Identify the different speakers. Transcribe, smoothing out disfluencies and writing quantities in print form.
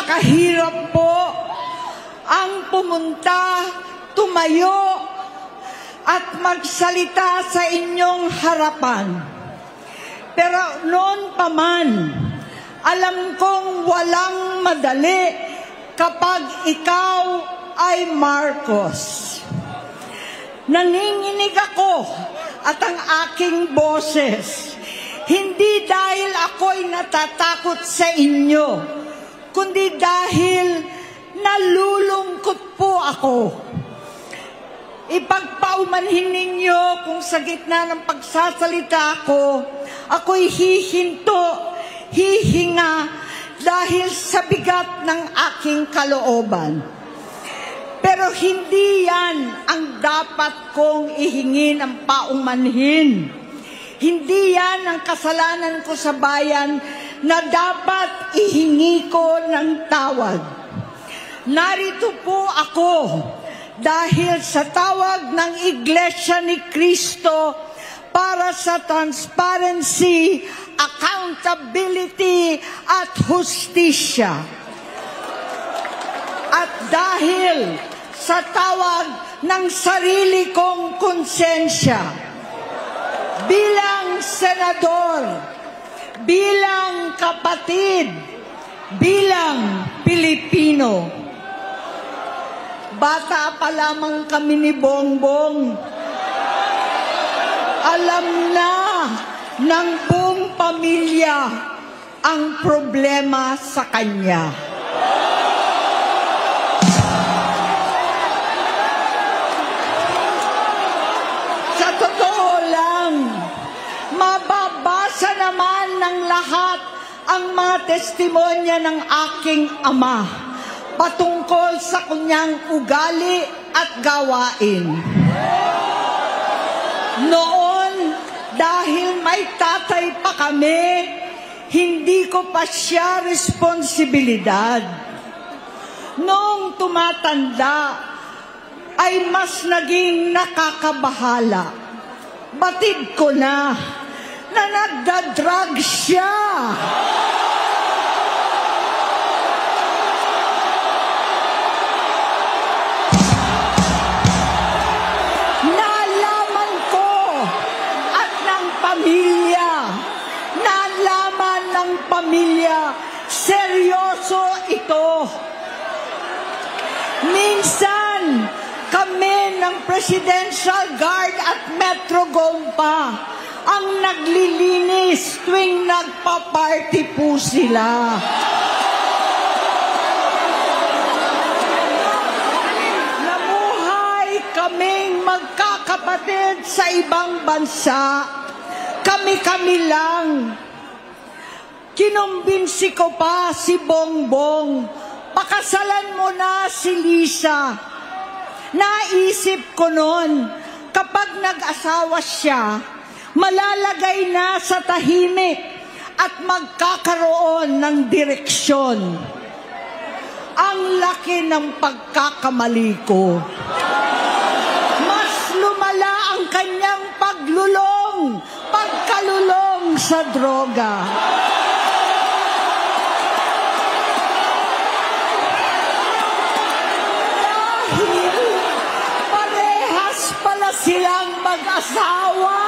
Speaker 1: Napakahirap po ang pumunta, tumayo, at magsalita sa inyong harapan. Pero noon pa man, alam kong walang madali kapag ikaw ay Marcos. Nanginginig ako at ang aking boses, hindi dahil ako'y natatakot sa inyo, kundi dahil nalulungkot po ako. Ipagpaumanhin ninyo kung sa gitna ng pagsasalita ko, ako'y hihinto, hihinga dahil sa bigat ng aking kalooban. Pero hindi yan ang dapat kong ihingin ang paumanhin. Hindi yan ang kasalanan ko sa bayan na dapat ihingi ko ng tawad. Narito po ako dahil sa tawag ng Iglesia ni Cristo para sa transparency, accountability at hustisya. At dahil sa tawag ng sarili kong konsensya, bilang senador, bilang kapatid, bilang Pilipino. Bata pa lamang kami ni Bongbong, alam na ng buong pamilya ang problema sa kanya. Sa totoo lang, mababasa naman ng lahat ang mga testimonya ng aking ama patungkol sa kanyang ugali at gawain. Noon, dahil may tatay pa kami, hindi ko pa siya responsibilidad. Noong tumatanda, ay mas naging nakakabahala. Batid ko na nagda-drug siya. Pamilya, seryoso ito. Minsan, kami ng Presidential Guard at Metro Gompa ang naglilinis tuwing nagpa-party po sila. Namuhay kaming magkakapatid sa ibang bansa. Kami-kami lang. Kinumbinsi ko pa si Bongbong, pakasalan mo na si Lisa. Naisip ko noon, kapag nag-asawa siya, malalagay na sa tahimik at magkakaroon ng direksyon. Ang laki ng pagkakamali ko. Mas lumala ang kanyang pagkalulong sa droga. Silang mag-asawa.